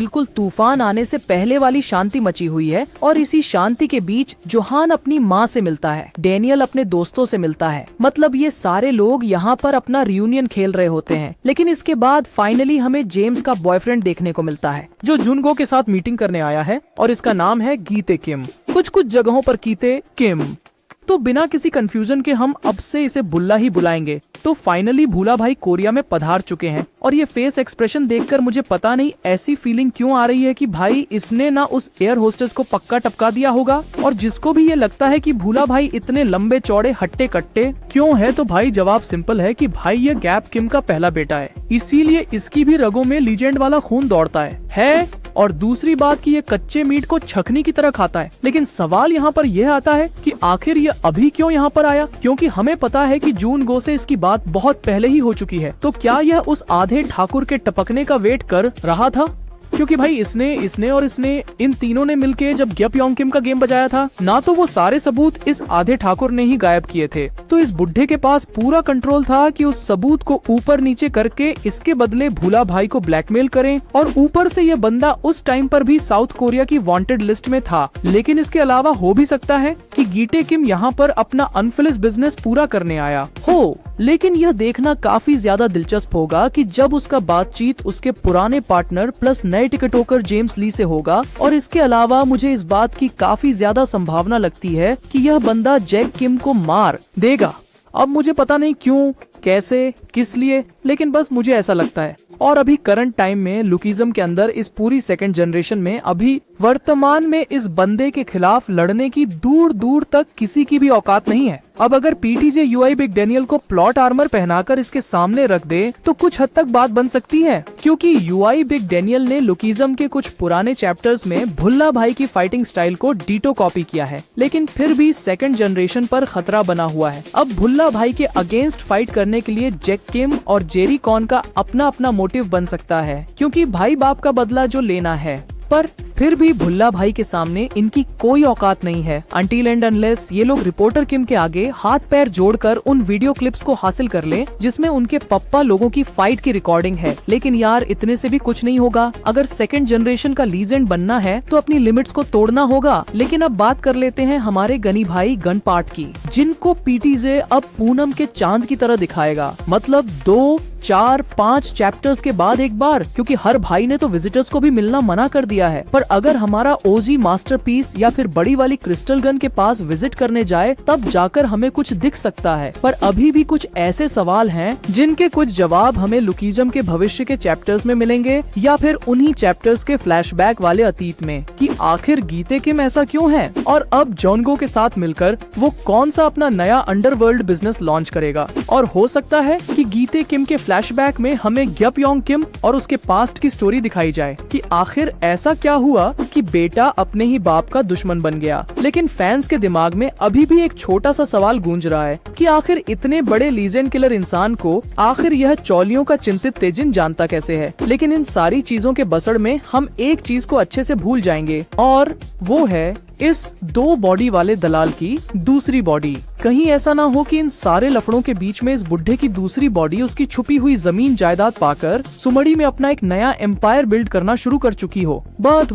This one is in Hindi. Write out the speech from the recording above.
बिल्कुल तूफान आने से पहले वाली शांति मची हुई है और इसी शांति के बीच जोहान अपनी माँ से मिलता है, डेनियल अपने दोस्तों से मिलता है। मतलब ये सारे लोग यहाँ पर अपना रियूनियन खेल रहे होते हैं। लेकिन इसके बाद फाइनली हमें जेम्स का बॉयफ्रेंड देखने को मिलता है जो जुनगो के साथ मीटिंग करने आया है और इसका नाम है गीते किम। कुछ जगहों पर कीते किम। तो बिना किसी कंफ्यूजन के हम अब से इसे बुल्ला ही बुलाएंगे। तो फाइनली भूला भाई कोरिया में पधार चुके हैं और ये फेस एक्सप्रेशन देखकर मुझे पता नहीं ऐसी फीलिंग क्यों आ रही है कि भाई इसने ना उस एयर होस्टेस को पक्का टपका दिया होगा। और जिसको भी ये लगता है कि भूला भाई इतने लंबे चौड़े हट्टे कट्टे क्यों है, तो भाई जवाब सिंपल है कि भाई ये गैप किम का पहला बेटा है, इसीलिए इसकी भी रगों में लीजेंड वाला खून दौड़ता है। और दूसरी बात कि ये कच्चे मीट को छकनी की तरह खाता है। लेकिन सवाल यहाँ पर यह आता है कि आखिर ये अभी क्यों यहाँ पर आया, क्योंकि हमें पता है कि जुनगो से इसकी बात बहुत पहले ही हो चुकी है। तो क्या यह उस आधे ठाकुर के टपकने का वेट कर रहा था? क्योंकि भाई इसने इन तीनों ने मिलके जब ग्यपयोंग किम का गेम बजाया था ना, तो वो सारे सबूत इस आधे ठाकुर ने ही गायब किए थे। तो इस बुढ़े के पास पूरा कंट्रोल था कि उस सबूत को ऊपर नीचे करके इसके बदले भूला भाई को ब्लैकमेल करें। और ऊपर से ये बंदा उस टाइम पर भी साउथ कोरिया की वांटेड लिस्ट में था। लेकिन इसके अलावा हो भी सकता है कि गीते किम यहाँ पर अपना अनफिनिश्ड बिजनेस पूरा करने आया हो। लेकिन यह देखना काफी ज्यादा दिलचस्प होगा कि जब उसका बातचीत उसके पुराने पार्टनर प्लस नए टिकट होकर जेम्स ली से होगा। और इसके अलावा मुझे इस बात की काफी ज्यादा संभावना लगती है कि यह बंदा जैक किम को मार देगा। अब मुझे पता नहीं क्यों, कैसे, किस लिए, लेकिन बस मुझे ऐसा लगता है। और अभी करंट टाइम में लुकिज्म के अंदर इस पूरी सेकंड जनरेशन में अभी वर्तमान में इस बंदे के खिलाफ लड़ने की दूर दूर तक किसी की भी औकात नहीं है। अब अगर पीटीजे यूआई बिग डेनियल को प्लॉट आर्मर पहनाकर इसके सामने रख दे तो कुछ हद तक बात बन सकती है, क्योंकि यूआई बिग डेनियल ने लुकिज्म के कुछ पुराने चैप्टर्स में भुल्ला भाई की फाइटिंग स्टाइल को डीटो कॉपी किया है। लेकिन फिर भी सेकंड जनरेशन पर खतरा बना हुआ है। अब भुल्ला भाई के अगेंस्ट फाइट करने के लिए जैक किम और जेरी कॉन का अपना अपना मोटिव बन सकता है, क्योंकि भाई बाप का बदला जो लेना है। पर फिर भी भुल्ला भाई के सामने इनकी कोई औकात नहीं है अनटिल एंड अनलेस ये लोग रिपोर्टर किम के आगे हाथ पैर जोड़कर उन वीडियो क्लिप्स को हासिल कर ले जिसमें उनके पप्पा लोगों की फाइट की रिकॉर्डिंग है। लेकिन यार इतने से भी कुछ नहीं होगा। अगर सेकंड जनरेशन का लीजेंड बनना है तो अपनी लिमिट्स को तोड़ना होगा। लेकिन अब बात कर लेते हैं हमारे गनी भाई गनपार्ट की, जिनको पीटीजे अब पूनम के चांद की तरह दिखाएगा। मतलब 2, 4, 5 चैप्टर्स के बाद एक बार, क्योंकि हर भाई ने तो विजिटर्स को भी मिलना मना कर दिया है। पर अगर हमारा ओजी मास्टरपीस या फिर बड़ी वाली क्रिस्टल गन के पास विजिट करने जाए तब जाकर हमें कुछ दिख सकता है। पर अभी भी कुछ ऐसे सवाल हैं जिनके कुछ जवाब हमें लुकिज्म के भविष्य के चैप्टर्स में मिलेंगे या फिर उन्हीं चैप्टर्स के फ्लैशबैक वाले अतीत में, कि आखिर गीते किम ऐसा क्यों है और अब जोंगो के साथ मिलकर वो कौन सा अपना नया अंडरवर्ल्ड बिजनेस लॉन्च करेगा। और हो सकता है कि गीते किम के फ्लैशबैक में हमें ग्यपयोंग किम और उसके पास्ट की स्टोरी दिखाई जाए कि आखिर ऐसा क्या हुआ कि बेटा अपने ही बाप का दुश्मन बन गया। लेकिन फैंस के दिमाग में अभी भी एक छोटा सा सवाल गूंज रहा है कि आखिर इतने बड़े लीजेंड किलर इंसान को आखिर यह चौलियों का चिंतित तेजिन जानता कैसे है। लेकिन इन सारी चीजों के बसड़ में हम एक चीज को अच्छे से भूल जाएंगे और वो है इस 2 बॉडी वाले दलाल की दूसरी बॉडी। कहीं ऐसा ना हो कि इन सारे लफड़ों के बीच में इस बुढ़े की दूसरी बॉडी उसकी छुपी हुई जमीन जायदाद पाकर सुमड़ी में अपना एक नया एम्पायर बिल्ड करना शुरू कर चुकी हो। बट